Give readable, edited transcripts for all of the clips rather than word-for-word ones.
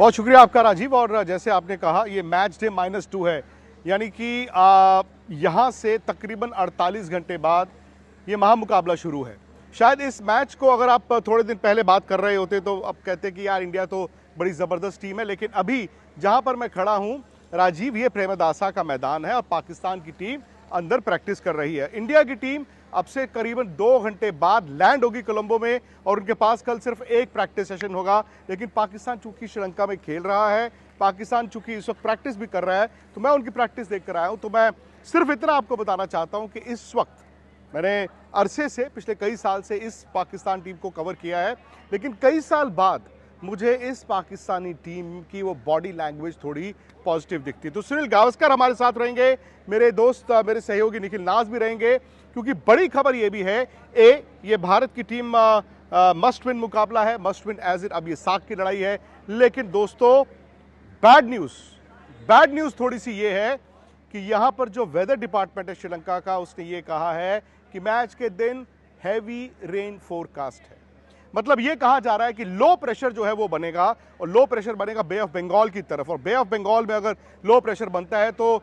बहुत शुक्रिया आपका राजीव। और जैसे आपने कहा ये मैच डे -2 है, यानी कि यहाँ से तकरीबन 48 घंटे बाद ये महामुकाबला शुरू है। शायद इस मैच को अगर आप थोड़े दिन पहले बात कर रहे होते तो अब कहते कि यार इंडिया तो बड़ी ज़बरदस्त टीम है, लेकिन अभी जहाँ पर मैं खड़ा हूँ राजीव, ये प्रेमदासा का मैदान है और पाकिस्तान की टीम अंदर प्रैक्टिस कर रही है। इंडिया की टीम अब से करीबन 2 घंटे बाद लैंड होगी कोलंबो में और उनके पास कल सिर्फ एक प्रैक्टिस सेशन होगा। लेकिन पाकिस्तान चूंकि श्रीलंका में खेल रहा है, पाकिस्तान चूंकि इस वक्त प्रैक्टिस भी कर रहा है, तो मैं उनकी प्रैक्टिस देख कर आया हूं। तो मैं सिर्फ इतना आपको बताना चाहता हूं कि इस वक्त मैंने अरसे से, पिछले कई साल से इस पाकिस्तान टीम को कवर किया है, लेकिन कई साल बाद मुझे इस पाकिस्तानी टीम की वो बॉडी लैंग्वेज थोड़ी पॉजिटिव दिखती है। तो सुनील गावस्कर हमारे साथ रहेंगे, मेरे दोस्त, मेरे सहयोगी निखिल नाज भी रहेंगे, क्योंकि बड़ी खबर ये भी है ये भारत की टीम मस्ट विन मुकाबला है, मस्ट विन एज इट, अब ये साख की लड़ाई है। लेकिन दोस्तों बैड न्यूज़ थोड़ी सी ये है कि यहाँ पर जो वेदर डिपार्टमेंट है श्रीलंका का, उसने ये कहा है कि मैच के दिन हैवी रेन फोरकास्ट है। मतलब ये कहा जा रहा है कि लो प्रेशर जो है वो बनेगा, और लो प्रेशर बनेगा बे ऑफ बंगाल की तरफ, और बे ऑफ बंगाल में अगर लो प्रेशर बनता है तो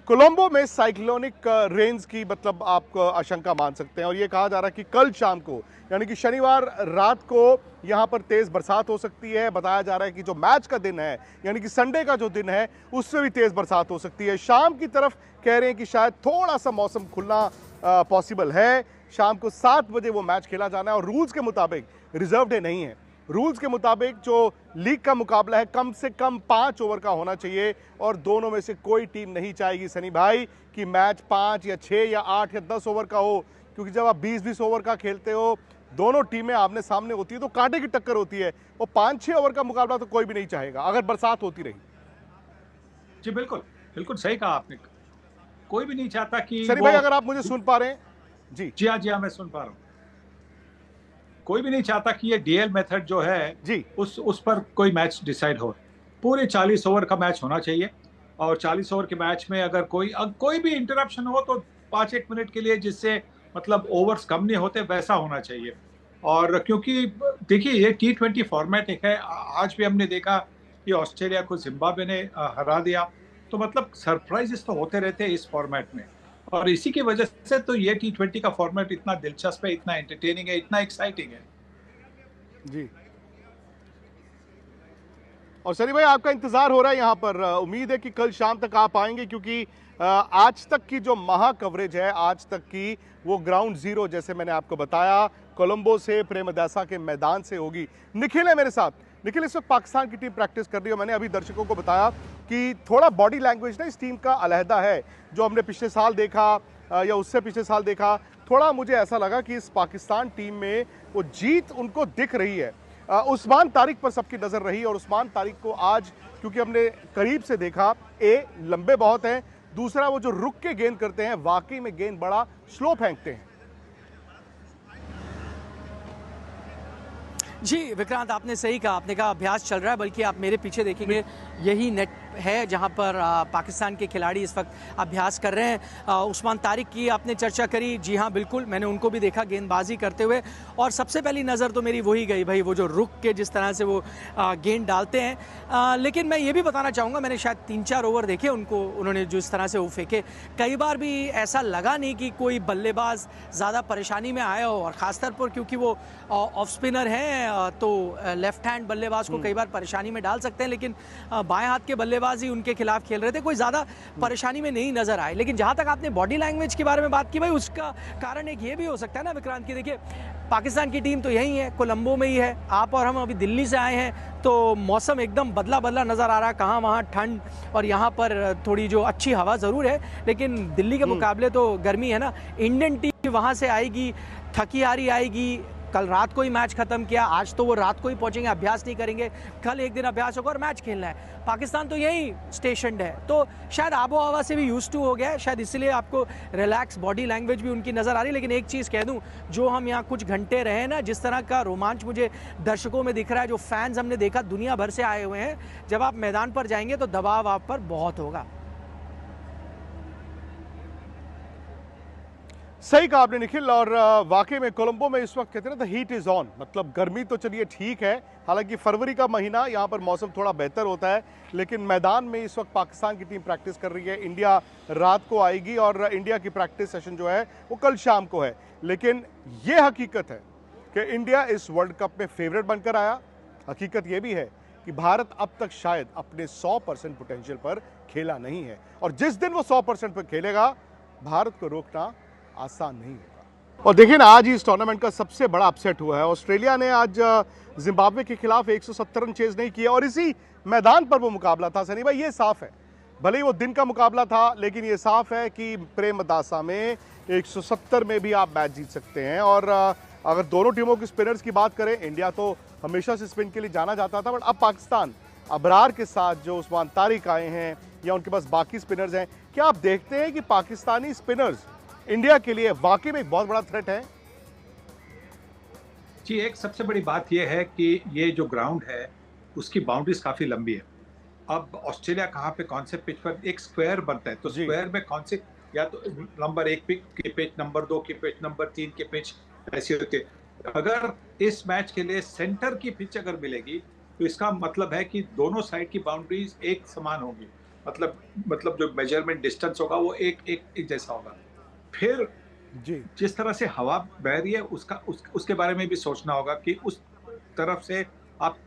कोलंबो में साइक्लोनिक रेंज की मतलब आप आशंका मान सकते हैं। और ये कहा जा रहा है कि कल शाम को, यानी कि शनिवार रात को यहाँ पर तेज बरसात हो सकती है। बताया जा रहा है कि जो मैच का दिन है, यानी कि संडे का जो दिन है, उससे भी तेज बरसात हो सकती है। शाम की तरफ कह रहे हैं कि शायद थोड़ा सा मौसम खुलना पॉसिबल है। शाम को 7 बजे वो मैच खेला जाना है और रूल्स के मुताबिक रिजर्व डे नहीं है। रूल्स के मुताबिक जो लीग का मुकाबला है कम से कम 5 ओवर का होना चाहिए, और दोनों में से कोई टीम नहीं चाहेगी सनी भाई कि मैच 5 या 6 या 8 या 10 ओवर का हो, क्योंकि जब आप 20-20 ओवर का खेलते हो, दोनों टीमें आमने सामने होती है तो कांटे की टक्कर होती है, और 5-6 ओवर का मुकाबला तो कोई भी नहीं चाहेगा अगर बरसात होती रही। जी बिल्कुल, बिल्कुल सही कहा आपने। कोई भी नहीं चाहता कि सनी वो। भाई अगर आप मुझे सुन पा रहे हैं। जी जी हाँ, मैं सुन पा रहा हूँ। कोई भी नहीं चाहता कि ये डीएल मेथड जो है जी उस पर कोई मैच डिसाइड हो। पूरे 40 ओवर का मैच होना चाहिए, और 40 ओवर के मैच में अगर कोई भी इंटरप्शन हो तो 5-1 मिनट के लिए, जिससे मतलब ओवर्स कम नहीं होते, वैसा होना चाहिए। और क्योंकि देखिए ये T20 फॉर्मेट एक है। आज भी हमने देखा कि ऑस्ट्रेलिया को जिम्बाब्वे ने हरा दिया। तो मतलब सरप्राइजेस तो होते रहते हैं इस फॉर्मेट में, और इसी की वजह से तो ये T20 का फॉर्मेट इतना दिलचस्प है, इतना एंटरटेनिंग है, इतना एक्साइटिंग है। जी। और सनी भाई आपका इंतजार हो रहा है यहाँ पर, उम्मीद है कि कल शाम तक आप आएंगे, क्योंकि आज तक की जो महा कवरेज है, आज तक की वो ग्राउंड जीरो, जैसे मैंने आपको बताया, कोलंबो से, प्रेमदासा के मैदान से होगी। निखिल है मेरे साथ। निखिल, इस वक्त पाकिस्तान की टीम प्रैक्टिस कर रही है। मैंने अभी दर्शकों को बताया कि थोड़ा बॉडी लैंग्वेज ना इस टीम का अलहदा है, जो हमने पिछले साल देखा या उससे पिछले साल देखा। थोड़ा मुझे ऐसा लगा कि इस पाकिस्तान टीम में वो जीत उनको दिख रही है। उस्मान तारिक पर सबकी नज़र रही, और उस्मान तारिक को आज क्योंकि हमने करीब से देखा, लंबे बहुत हैं, दूसरा वो जो रुक के गेंद करते हैं, वाकई में गेंद बड़ा स्लो फेंकते हैं। जी विक्रांत, आपने सही कहा। आपने कहा अभ्यास चल रहा है, बल्कि आप मेरे पीछे देखेंगे यही नेट है जहां पर पाकिस्तान के खिलाड़ी इस वक्त अभ्यास कर रहे हैं। उस्मान तारिक की आपने चर्चा करी, जी हाँ बिल्कुल, मैंने उनको भी देखा गेंदबाजी करते हुए, और सबसे पहली नज़र तो मेरी वही गई भाई, वो जो रुक के जिस तरह से वो गेंद डालते हैं। लेकिन मैं ये भी बताना चाहूँगा, मैंने शायद 3-4 ओवर देखे उनको, उन्होंने जिस तरह से वो फेंके, कई बार भी ऐसा लगा नहीं कि कोई बल्लेबाज ज़्यादा परेशानी में आया हो, और ख़ासतौर पर क्योंकि वो ऑफ स्पिनर हैं तो लेफ्ट हैंड बल्लेबाज को कई बार परेशानी में डाल सकते हैं, लेकिन बाएं हाथ के बल्लेबाज ही उनके खिलाफ खेल रहे थे, कोई ज़्यादा परेशानी में नहीं नजर आए। लेकिन जहां तक आपने बॉडी लैंग्वेज के बारे में बात की भाई, उसका कारण एक ये भी हो सकता है ना विक्रांत की, देखिए पाकिस्तान की टीम तो यही है, कोलंबो में ही है, आप और हम अभी दिल्ली से आए हैं, तो मौसम एकदम बदला बदला नज़र आ रहा है, कहाँ वहाँ ठंड और यहाँ पर थोड़ी जो अच्छी हवा ज़रूर है, लेकिन दिल्ली के मुकाबले तो गर्मी है ना। इंडियन टीम वहाँ से आएगी, थकी हारी आएगी, कल रात को ही मैच खत्म किया, आज तो वो रात को ही पहुंचेंगे, अभ्यास नहीं करेंगे, कल एक दिन अभ्यास होगा और मैच खेलना है। पाकिस्तान तो यही स्टेशनड है, तो शायद आबो हवा से भी यूज टू हो गया है, शायद इसलिए आपको रिलैक्स बॉडी लैंग्वेज भी उनकी नज़र आ रही है। लेकिन एक चीज़ कह दूं, जो हम यहाँ कुछ घंटे रहे ना, जिस तरह का रोमांच मुझे दर्शकों में दिख रहा है, जो फैंस हमने देखा दुनिया भर से आए हुए हैं, जब आप मैदान पर जाएंगे तो दबाव आप पर बहुत होगा। सही कहा आपने निखिल। और वाकई में कोलंबो में इस वक्त कहते हैं ना द हीट इज ऑन, मतलब गर्मी तो चलिए ठीक है, हालांकि फरवरी का महीना यहाँ पर मौसम थोड़ा बेहतर होता है, लेकिन मैदान में इस वक्त पाकिस्तान की टीम प्रैक्टिस कर रही है। इंडिया रात को आएगी और इंडिया की प्रैक्टिस सेशन जो है वो कल शाम को है। लेकिन ये हकीकत है कि इंडिया इस वर्ल्ड कप में फेवरेट बनकर आया। हकीकत ये भी है कि भारत अब तक शायद अपने 100% पोटेंशियल पर खेला नहीं है, और जिस दिन वो 100% पर खेलेगा भारत को रोकना आसान नहीं होगा। और देखिए ना, आज ही इस टूर्नामेंट का सबसे बड़ा अपसेट हुआ है। ऑस्ट्रेलिया ने आज जिम्बाब्वे के खिलाफ 170 रन चेज नहीं किए, और इसी मैदान पर वो मुकाबला था। सनी भाई, ये साफ है, भले ही वो दिन का मुकाबला था, लेकिन ये साफ है कि प्रेमदासा में 170 में भी आप मैच जीत सकते हैं। और अगर दोनों टीमों के स्पिनर्स की बात करें, इंडिया तो हमेशा से स्पिन के लिए जाना जाता था, बट अब पाकिस्तान अबरार के साथ जो उस्मान तारिक आए हैं या उनके पास बाकी स्पिनर्स हैं, क्या आप देखते हैं कि पाकिस्तानी स्पिनर्स इंडिया के लिए वाकई में एक बहुत बड़ा थ्रेट है? जी, एक सबसे बड़ी बात यह है कि ये जो ग्राउंड है उसकी बाउंड्रीज काफी लंबी है। अब ऑस्ट्रेलिया कहाँ पे कौन से पिच पर एक स्क्वायर बनता है, तो जी। स्क्वायर में कौन से, या तो नंबर 1 के पिच, नंबर 2 के पिच, नंबर 3 के पिच, ऐसे होते। अगर इस मैच के लिए सेंटर की पिच अगर मिलेगी तो इसका मतलब है कि दोनों साइड की बाउंड्रीज एक समान होगी, मतलब जो मेजरमेंट डिस्टेंस होगा वो एक जैसा होगा। फिर जी जिस तरह से हवा बह रही है उसके बारे में भी सोचना होगा कि उस तरफ से आप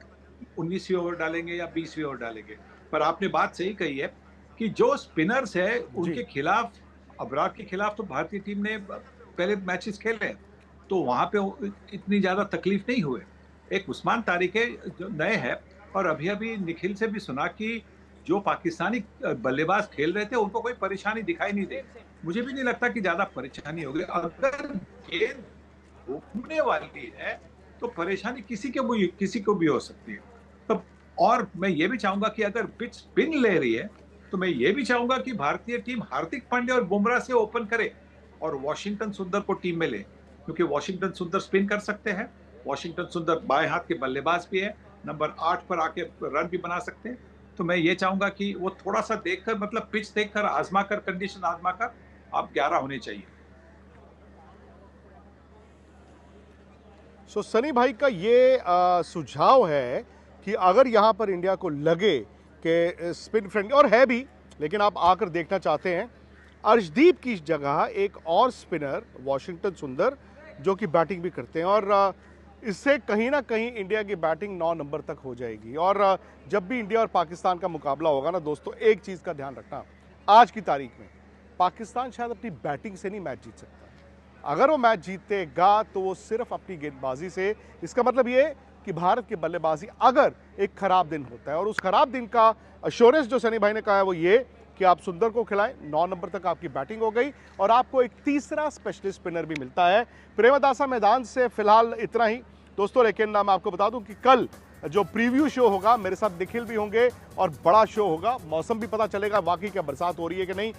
19वीं ओवर डालेंगे या 20वीं ओवर डालेंगे। पर आपने बात सही कही है कि जो स्पिनर्स है उनके खिलाफ, अबरार के खिलाफ तो भारतीय टीम ने पहले मैचेस खेले, तो वहां पे इतनी ज्यादा तकलीफ नहीं हुए। एक उस्मान तारिक है जो नए हैं, और अभी अभी निखिल से भी सुना कि जो पाकिस्तानी बल्लेबाज खेल रहे थे उनको कोई परेशानी दिखाई नहीं दी। मुझे भी नहीं लगता कि ज्यादा परेशानी होगी। अगर गेंद घूमने वाली है तो परेशानी किसी को भी हो सकती है। तो और मैं ये भी चाहूंगा कि अगर पिच स्पिन ले रही है तो मैं ये भी चाहूंगा कि भारतीय टीम हार्दिक पांड्या और बुमराह से ओपन करे और वॉशिंगटन सुंदर को टीम में ले, क्योंकि वॉशिंगटन सुंदर स्पिन कर सकते हैं। वॉशिंगटन सुंदर बाएं हाथ के बल्लेबाज भी है, नंबर 8 पर आके रन भी बना सकते हैं। तो मैं ये चाहूंगा कि वो थोड़ा सा देखकर, मतलब पिच देखकर, आजमा कर, कंडीशन आजमा कर आप 11 होने चाहिए। सो सनी भाई का ये सुझाव है कि अगर यहाँ पर इंडिया को लगे कि स्पिन फ्रेंडली, और है भी, लेकिन आप आकर देखना चाहते हैं, अर्शदीप की जगह एक और स्पिनर वॉशिंगटन सुंदर जो कि बैटिंग भी करते हैं, और इससे कहीं ना कहीं इंडिया की बैटिंग 9 नंबर तक हो जाएगी। और जब भी इंडिया और पाकिस्तान का मुकाबला होगा ना दोस्तों, एक चीज़ का ध्यान रखना, आज की तारीख में पाकिस्तान शायद अपनी बैटिंग से नहीं मैच जीत सकता। अगर वो मैच जीतेगा तो वो सिर्फ अपनी गेंदबाजी से। इसका मतलब ये कि भारत की बल्लेबाजी अगर एक खराब दिन होता है, और उस खराब दिन का अश्योरेंस जो सनी भाई ने कहा है वो ये कि आप सुंदर को खिलाएं, 9 नंबर तक आपकी बैटिंग हो गई और आपको एक तीसरा स्पेशलिस्ट स्पिनर भी मिलता है। प्रेमदासा मैदान से फिलहाल इतना ही दोस्तों, लेकिन मैं आपको बता दूं कि कल जो प्रीव्यू शो होगा, मेरे साथ निखिल भी होंगे और बड़ा शो होगा। मौसम भी पता चलेगा वाकई क्या बरसात हो रही है कि नहीं।